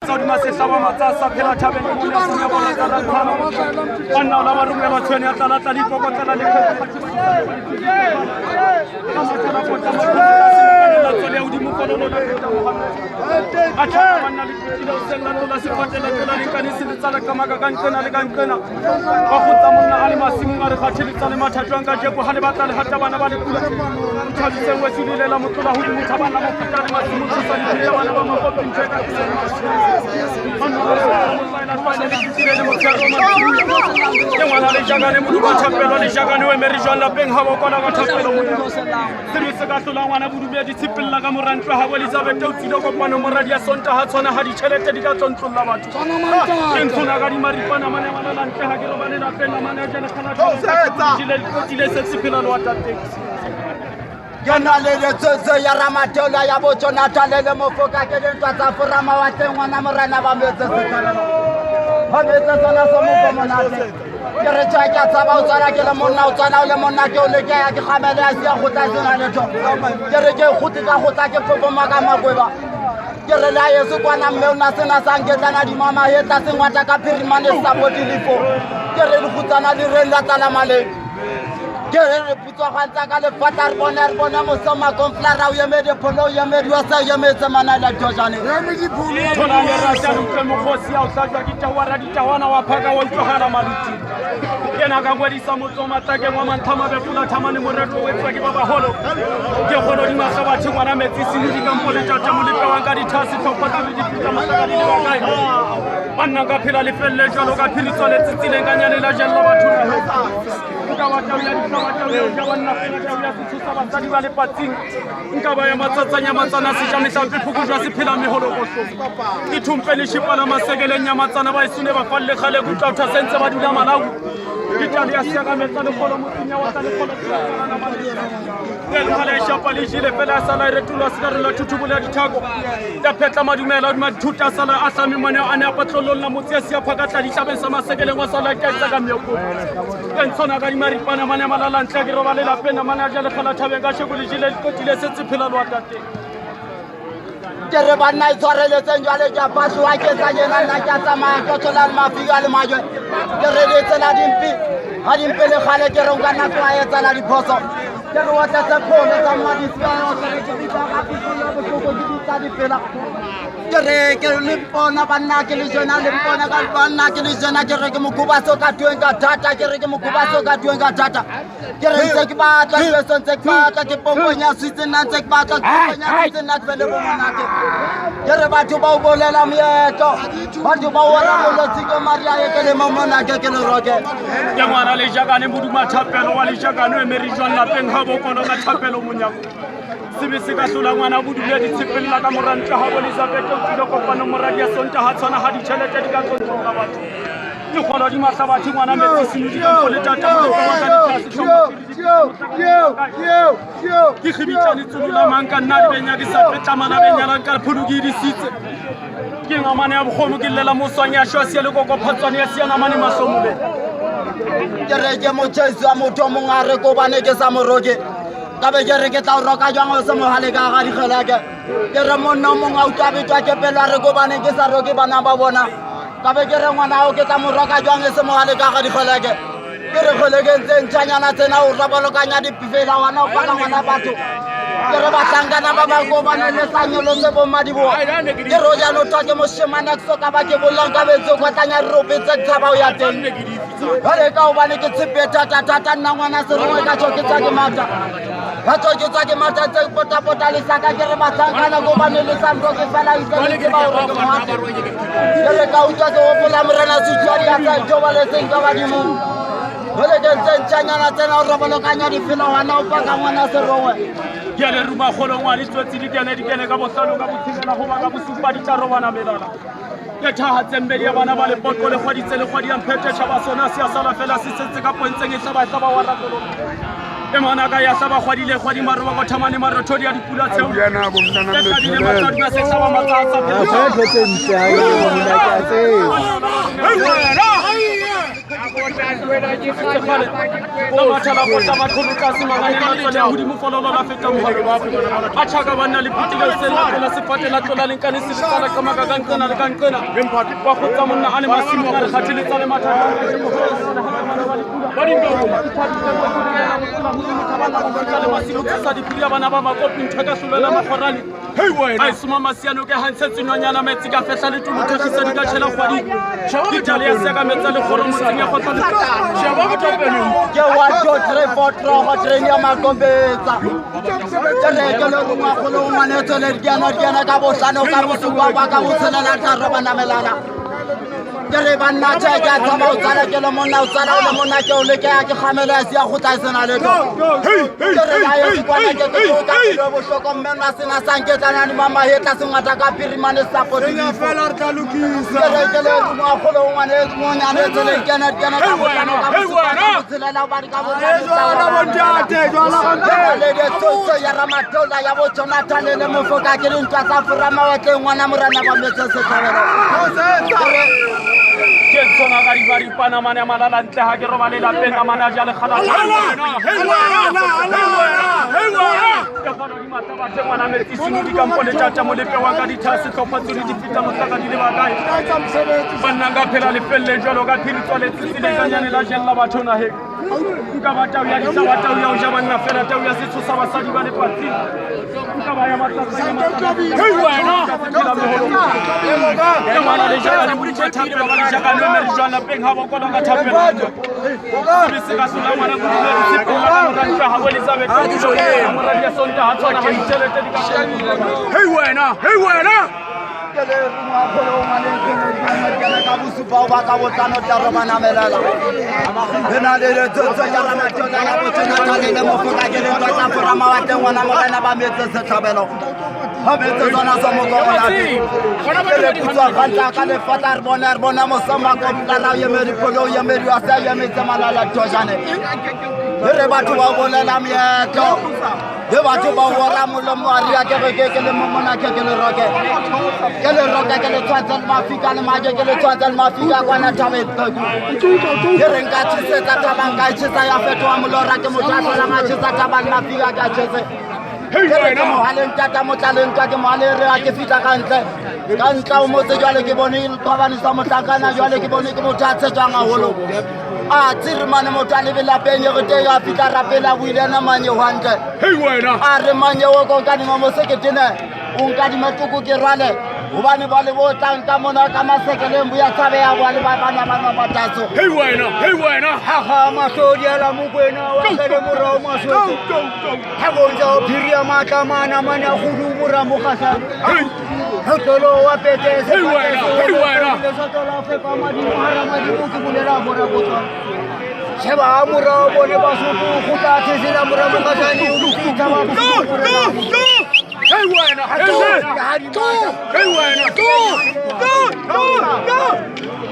Saudima se sawa matasa kila tabe ni muna sunya bona tala tano. Anna la marume la chweni atala tali poko tala liko. Kama tala pota matala tole udi mukono lo. Acha wanna likitilo senga tola sifate la tola likanisi litala kama gankena ligankena. Bakuta munna alima simu ngare khachili tala matatu anga jepo hale batale hatta bana bali kula. Chali sewe silile la mutula hudi mutabana mukutali masimu kusali kila wana wa makopi njeka. Yana le tsozo ya ramatola ya botona talele mofoka ke dentwa tsa forama wa tengwa na morana ba metse sekala ba metse tsona so mo monate ke re tsa ke tsa ba utsana ke le monna utsana le monna ke o le ke ya ke khamele a sia go tsa tsena le tso ke re ke go tsa go tsa ke popo maka makweba ke re la yeso kwana mme una sena sangetana di mama he tsa sengwata ka phirimane sa bodilifo ke re go tsana le re la tala male Kere puto khantsa ka le fatar boner bona mosoma konflara o yemede phono yemedi wa sa yemetse mana la jojane yemedi phulu thola le rata le mokhosi ya usadwa kitawara ditawana wa phaka wa utlogana maluti kena ka ngwedisa motsoma take ngwa manthama be pula thamane moreto wetswa ke baba holo ke khono di masaba thingwana metsi sini di kampole tata molepe wa ka dithasi tlhopha le dipita masaka di ba kae banna ka phela le felle jalo ka phiritso le tsitsile ka nyane la jella batho ka wa tau ya di ka banna fela tau ya tsitsa basadi ba le patsing nka ba ya matsatsanya matsana se jame sa phukujwa se phela meholo koso ke thumpele shipala masekele nyamatsana ba isune ba falle khale ku tlautha sentse ba dula malawu ke tali ya sia ka metsa le kholo mutinya wa tale kholo tsana ba le khale shapali jile fela sala retula sikarela thuthubula dithako ya phetla madumela ma thuta sala asami mane ane apatlololla motsi sia phaka tla dithabeng sa masekele ngwa sala ka tsa ka myoko ke ntsona ka dimari pana mane malala ntla ke roba le la pena mane a jale khala thabeng ka shebule jile kotile se tsphela lo atate Kere banna itshwareletse njale ja paswa ke tsa yena nna ke tsamaya ke thola le mafika le majwe kere le tsela dimpi ha dimpe le khale ke re ngana tswa etsa la diphoso ke re wa tsa khona tsa madisi a o tsere ke bitsa ga pitso ya botoko di bitsa di pela ke le bona banna ke le jona le bona ka banna ke le jona ke re ke mokubaso ka tueng ka data ke re ke mokubaso ka tueng ka data ke re ntse ke ba tla ke ntse ke ba tla ke pomponya switse nna ntse ke ba tla ke pomponya switse nna tsele bo monate ke re batho ba o bolela moeto batho ba o ra bolotsi ke maria ye ke le momona ke le roke ke ngwana le jakane moduma thapelo wa le jakane e merijwana la peng ha bo kono ka thapelo monyako sibisi ka hlola ngwana bodule di tshepella ka morantla ha Elizabeth o tsile kopano moradi ya sonta ha tsona ha ditšhelete di ka tsontloga batho ke kgolo di mahlabathi ngwana metsi sinu di ka le tata mo ka ditlhasi ke khibitsane tsulula manka nna di benya di sa fetla mana benyala ka phuluki di sitse ke ngamane ya bokgomo ke lela moswanya shwa se le kokophatswane ya siana mane masomole ke re ke motšhesi wa motho mongare ko bane ke sa moroke ka be ke re ke tla roka jwang o se mohale ka ga dikgeleke ke re monna mongwe a utlwa betwa ke pelo a re ko bane ke sa roke bana ba bona ka be ke re ngwana o ke tla moroka jwang e se mohale ka ga dikgeleke ke re kgeleke ntse ntšhanyana tsena o rabolokanya dipifela wana o paka ngwana batho ke re bahlankana ba ba ko bane le sa nyolose bommadiboa ke re o jano twa ke moshemane ke soka ba ke bollang ka betse o kgwatlanya ropetse ke thaba o ya teng jale ka o bane ke tshepe thata nna ngwana serongwe ka tso ke tsa ke mata batho ke tsa ke mata tse potapota le saka ke re bahlankana ko bane le santo ke fela itse ke ba o re ke mata ke re ka utswa ke gopola morena setšwadi ya tsa jo ba le tseng ka badimo jale ke ntse ntšhanyana tsena o rabolokanya difelo wana o paka ngwana serongwe ke le ruma kholo ngwali tswetsi di kene ka bohlalo ka bothibela go ba ka bosupa di tla robana melala ke thaha tsembedi ya bana ba le potlo le kgwaditse le kgwadi ya mphetesha ba sona se ya sala fela se setse ka poentseng e hlaba wa ratolo e mana ka ya hlaba kgwadile kgwadi maroba go thamane marothodi ya dipula tseo ya na bo mna na le le matsadi ba se hlaba matsatsa tletse ntle ha e bona ka tse la mathala go tla matlholo tlase magane la tswele ya godimo fololo la feta mogolo a tšhaka banna le putile sela sefate la tlola lenkane se le tsala ka maka ka nqena le ka nqena wa go tsa monna a le masimo a re kgathe le tsa le mathata le masimo tsa dipudi bana ba makopi ntho ka hlolela magorane a isoma masiano ke hantshetse nonyana metsi ka fehla le tulu thegisa di ka tšhela kgwadi ke tale ya seka metsa le kgoro motseng ya gotla ke 1 2 3 4 trogo train ya makombetsa ke le ngwagolo ngwanetse le diana ka bohlano ka bosupa ba ka botshelela tharo ba namelana ke re banna tja ka tsama o tsala ke le monna o tsala le monna ke o le ke a ke khamela sia go tsaisana le to ke re ya yo kwa ke ka le bo hloko mena sena sanke tsana ni mama hetla sengata ka pirimane support ya fela re tla lokisa ke le ngwagolo ngwanetse monyane tsele diana ka bohlano ka bosupa ba botshelela ba ka botshelela bontate jwala le de tsotso ya ramatola ya bo Jonathan le mofoka ke le ntwa tsa forama wa tle ngwana morana ba metse se tlhabela ke tsona ka di pana mane a malala ntle ha ke roba le lapeng a mana ja le khala ngwana metsi sini di kampo le tata mo lepe wa ka di thase tlhophatso le di fita motlaka di le ba kae banna nga phela le pelle jwalo ka phiri tsole tsile ka nyane la jella batho na he nka ba tau ya di tsa tau ya o ja banna fela tau ya setso sa basadi ba le patsi nka ba ya matlatsa wena ke ngwana le jana le motho thapela ba le jaka no mere jana peng ha bo kola ka thapela be se ka sola ngwana go le se pela ka ntwa ha bo Elizabeth amora dia sonta ha tswana ha itshelete di ka wena ke le ngwagolo ngwanetse ka bosupa ba ka botlano tla roba namelela bena le tsotso ya ramatola ya bo Jonathan le mofoka ke le ntwa tsa forama wa tle ngwana morana ba metse se tlhabelo ha metse tsona sa mogolo ke le putswa gantla ka le fata re bona mosama ko kana ye meri polo ye meri wa sa ye metse malala tojane re batho ba bolela meetlo ye batho ba hora molomo a ria ke le momona ke le roke ke le tshwantsa le mafika le maje ke le tshwantsa le mafika kwana thabe ke re nka tshisa tabang ka tshisa ya fetwa molora ke motlatsa la matshisa tabang mafika ka tshise ke mo haleng tata motlaleng ka ke mo halere a ke fitla ka ntle o motse jwale ke bone tobane sa motlakana jwale ke bone ke mothatse tswang haholo a tsiri mane motho a lebe lapeng re te ya fitla rapela builena manye hantle a re manye o ko ka dingo mo seketene o nka di matoko ke rwale hobane ba le botlang ka mona ka masekeleng buya tsabe ya bwa le ba bana ba batatso wena ha masodi ala mokwena wa kele morao masodi ha bonja o phiria matla mana mane a gudu mora mo gasa hotolo wa pete se wena sotola fe pa madi mo ke bulela mora botsa sheba mora bone ba sutu khuta tsela mora mo gasa ni u fita ba wena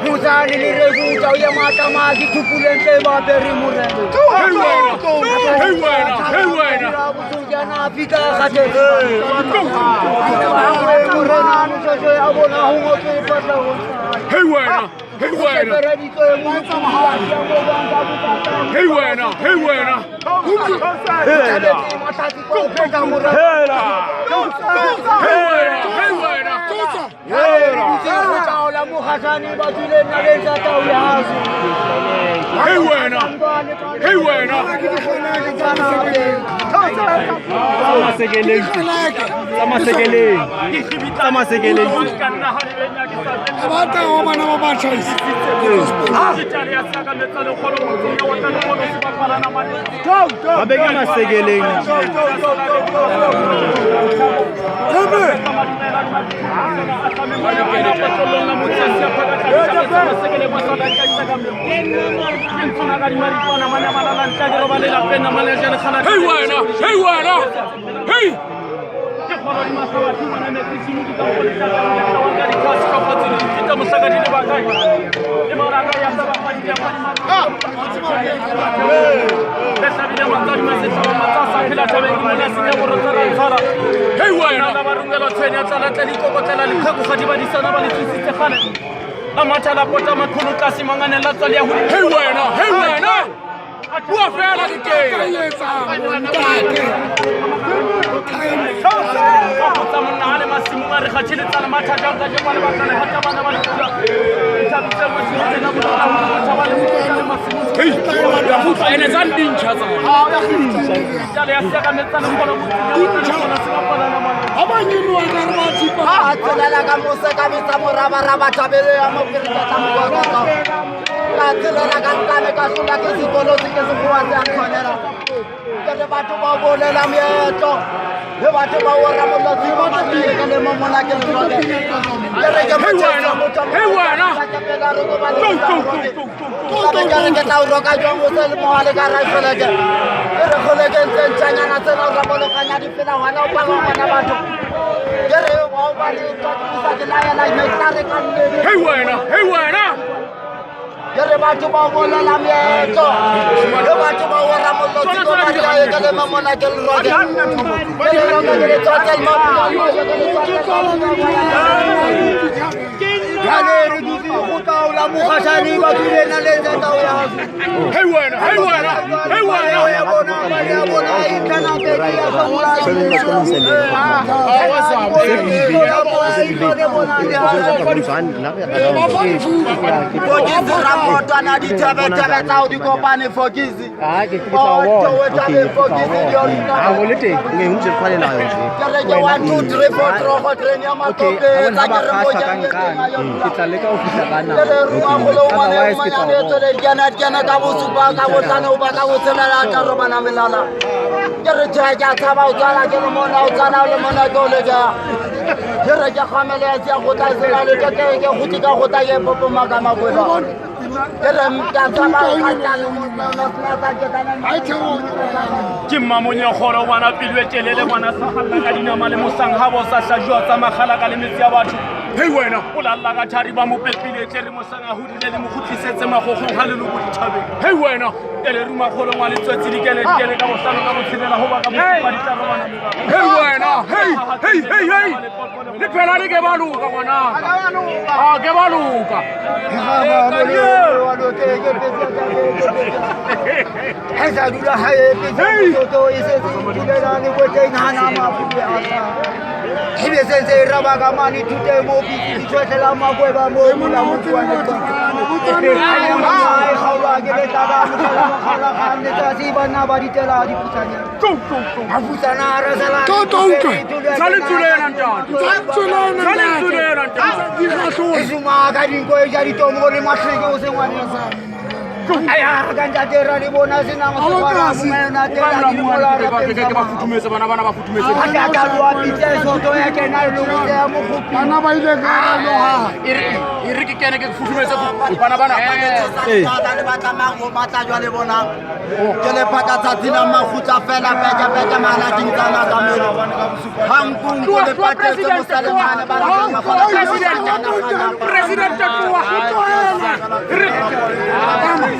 Muzali ni regu tau ya mata ma ki tupulente ba beri murende wena jana pika khate murena ni sojo abona hungo ke patla wena la matha la pota makhulu tlase mangane la tsale ya ho Hey wena. Bua fela ke tsa monna a le masimong a re kgathile tsala matha jang ka jepale ba tsale hata bana ba lefula ithabitse masimong tsena bola ho matha ba le masimong Hey, ya mutla ene tsa ndintsha tsa. jale ya seka metsana mpola motho ya seka pala na mana ha tselela ka mose ka bitsa morabaraba thabele ya mopereketa mokokoto ka tselela ka nkane ka hlola ke sekolo se ke segoa se a tshwanela ke le batho ba bolela meetlo le batho ba ora molotsi ba matlee ke le mo mona ke leroke ke re ke Hey wena. ke re ke tla o roka jwang o se le mohale ka rafeleke ke re kgoleke ntse ntšhanyana tsena o rabolokanya difela ngwana o panga ngwana batho ke re wa o ba le twatlisa ke laela metlare ka nnedi Hey wena. ke re batho ba bolela meetlo le batho ba ora molotsi ko mariae ke le mamona ke leroke ke le roka ke le tsotel mafia ke le jale re dutse go taola mokgatlhane ba tulena le tsa tao ya Hey wena. ya bona mali ya bona a intlana pedi ya famula fokisi rapotwana dithebethebe tsao di kopane fokisi kereke 1 2 3 4 trogo tren ya matopetsa ke re mojankene ka bosupa ka botlhane o ba ka botshelela ka robana melala ke re tšha ke a tshaba o tsala ke le mona o tsala o le mona ke o le ja ke re ke kgamele ya tšea go tlasela le ke gotse ka go tla ke popoma ka makwela ke re ka tshaba ke mmamonyegoro ngwana pelo e telele ngwana sa galla ka dinama le mosang ha bo sa hlajwa tsa magala ka le metsi ya batho Hey wena. o lalla ka thari ba mo pepile tle re mosang a hodile le mo khutlisetse magogong ha le lo dithabeng Hey wena. ke le ruma kholo ngwa le tswetsi dikele ka bohlano ka botshelela ho ba ka bosupa ditaro bana Hey wena. Hey. Le phela le ke baluka ngwana. Ke baluka. dula hae ebe sentse e raba ka mane thute mo pitsotlhela makweba mo molamotuane kgaolwa ke letlaka mogalagane tsatsi banna ba ditela diputsana a resalaesuma ka dinko e ja ditomo le matlheke o se ngwanesa aya ka ntatera le bona senang Futumetse bana ba futumetse. seaaawa pitse soto ya kena le logote ya mogopi E re ke kene ke futumetse bana. le batlamango batla jwa le bonang ke le phaka tsatsi la magutla fela peke malaking tsana ka mele gankunku le patetse mosalemane ba President Tatua. Hey.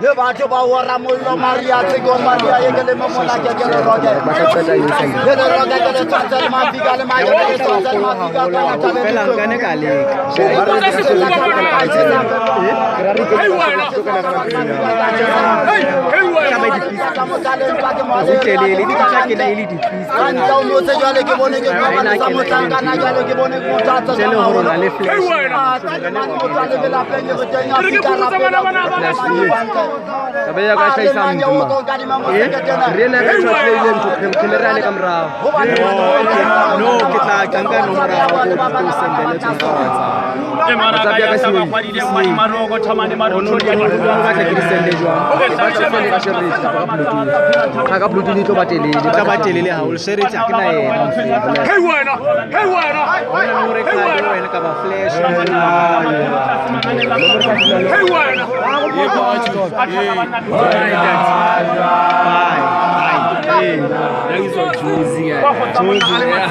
le batho ba ora mollo maria tseko maria e ke le momola ke le roke ke le roke ke le tsatsa mafika le mayo ke tsatsa mafika ka tabe fela nkane ka leka utelele di tla ke le di pisa anta o motse jwale ke bone ke bona sa motlangana jwale ke bone go tsatsa tele hore na le flash ka be ya ka hlahisa mntuma re na ka tshwaile ntho camera le ka morao no ke tla kanka no morao go sendele tsona e mara ka ya sa ba kwadile kwa di maroko thamane maroko ya di ba ka di sende jwang ba tsene ka shere ka bluetooth ni tlo batelele ha o shere tsa ke na yena Hey wena. wena ka ba flash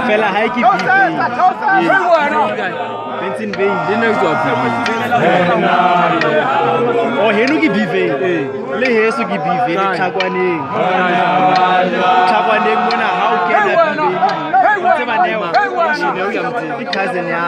fela ha ke Benson Bay le oh heno ke bive le heso ke bive le tlhakwaneng mona ha o kena bive tse baneo shine o ya mtse cousin ya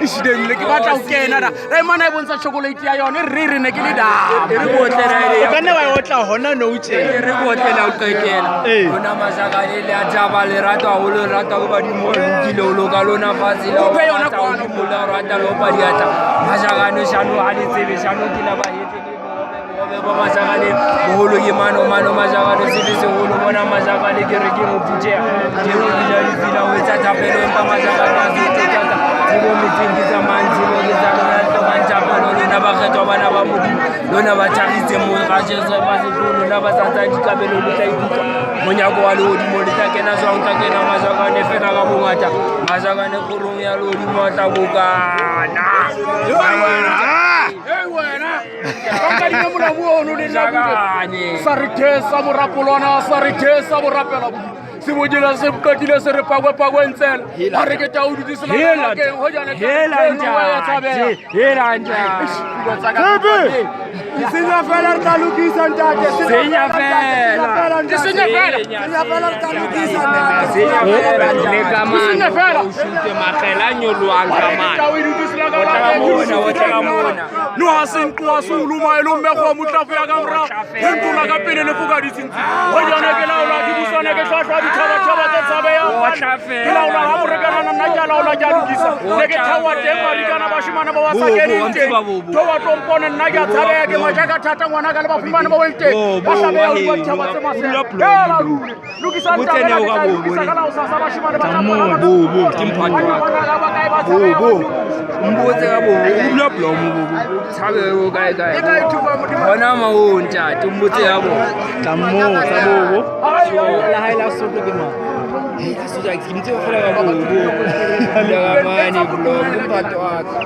Ishidele ke batla o kena da re mana e bontsha chocolate ya yone re ne ke le da re botlera ile ka nne wa otla hona no uche re botlela o qetela bona masakane le a jaba le rata o le rata go ba di mo dilo lo ka lona fatsile o be yona ko mo la rata lo ba diata masakane shano a le tsebe shano ke la ba hetse le ba masakane boholo ke mano masakane tsebe se holo bona masakane ke re ke mo putea ke mo bila o etsa tapelo empa masakane a tsotsa Ibu meeting kita manji, kita mencapai lona bakhetwa bana ba modimo lona ba tshagitse mo ga Jesu ba se lona ba tsatsa dikabelo le tla ikutlwa monyako wa lodimo le tla kena zwang tla kena mazakane fela ka bongata mazakane korong ya lodimo tla bokana wena ka di mo la buono le zakane sarithesa morapolwana sarithesa borapela se bojela se bukatile se re pagwe ntsela a re ke ta o dutse sela ke ho jana hela nja tsebe senya fela re ta lokisa ntate senya fela re ta lokisa ntate senya fela le kamana o shute magela nyolwang kamana o tla mona no ha senqwa suluma elo mmego motlafu ya kamra ntula ka pele le fuka ditsintsing ho jana ke laola di busana ke hlahla ditaba tsa tsabeya ke laola ha morekelana nna ke laola ke a lokisa le ke thawa teng marikana bashimana ba wa sakeng teng to wa tlompone nna ke a tshabeya ke majaka thata ngwana ka le bafumana ba wente ba hlabeya ho ba ditaba tse masela la rule lokisa ntaba ka lokisa ka laosa sa bashimana ba tla bo ke mphato bo mbotse ka bo bula plomo bo tshabe o kae bona ma o ntate mbotse ya bo tamo tsa bo la haila soto ke ma hey asuja kimtse fela ka bo la mani blog mpato aka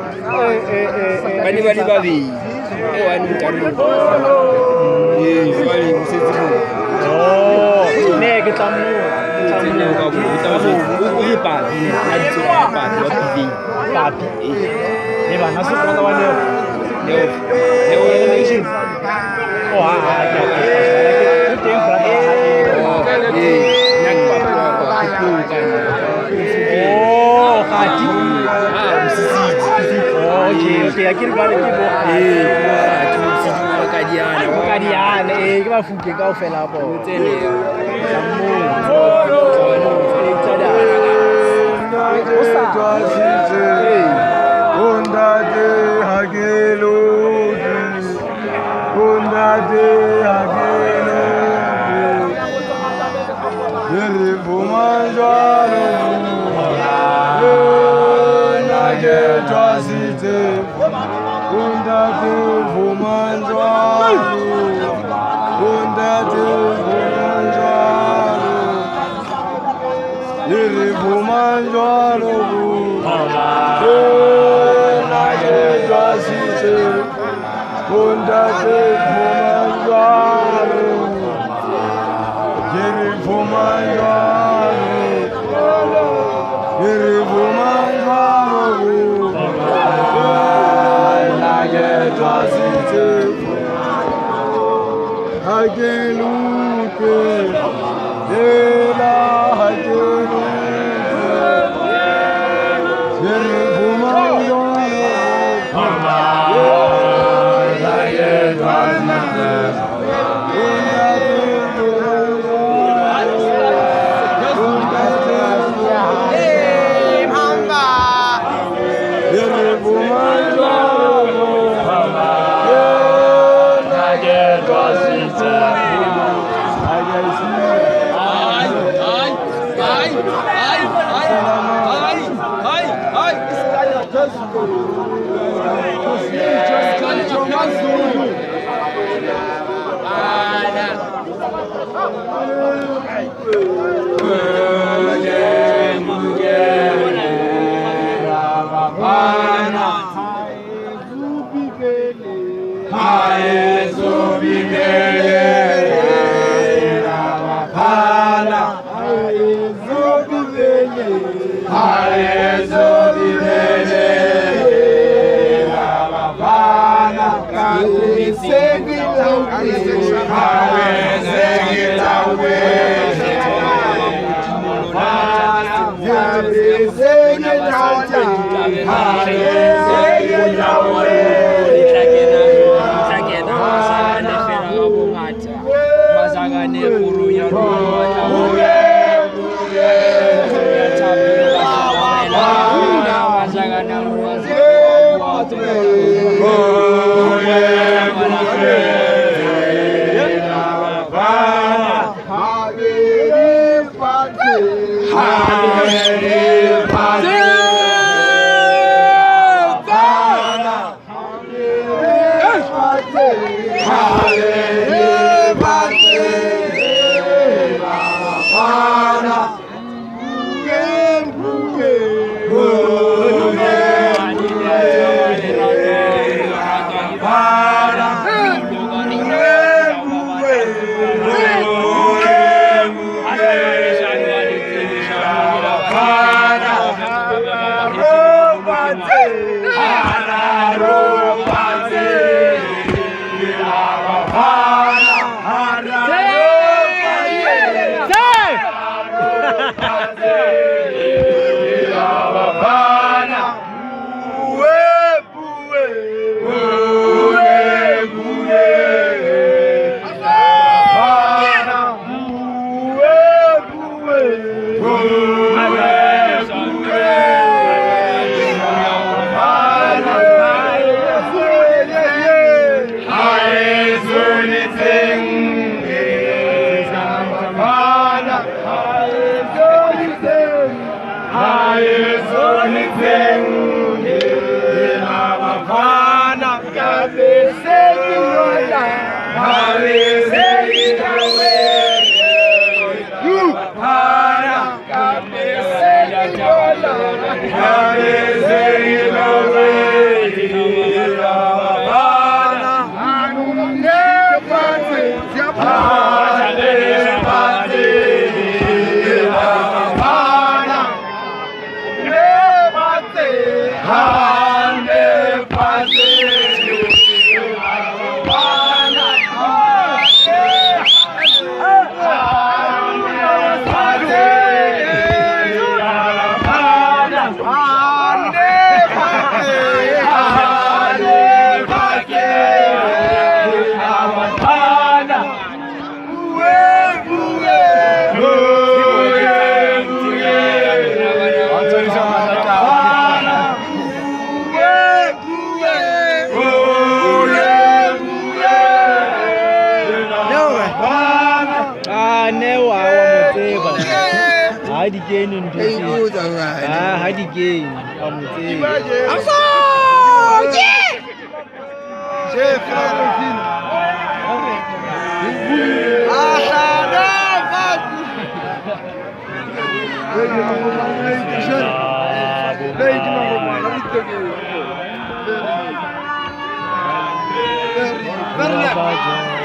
bani babi e wani mkando jwale msetsi mo ne ke tamo ka bo tamo o pa na ditso pa wa TV papi ne bana se prata wa leo nation oh ke teng prata oh khati okay akiri bale ke bo kadiana ke ba fuke ka ofela bo tsene Undade hagelo Yeri bumanjaro Nage twasite Hadi gain. Verle.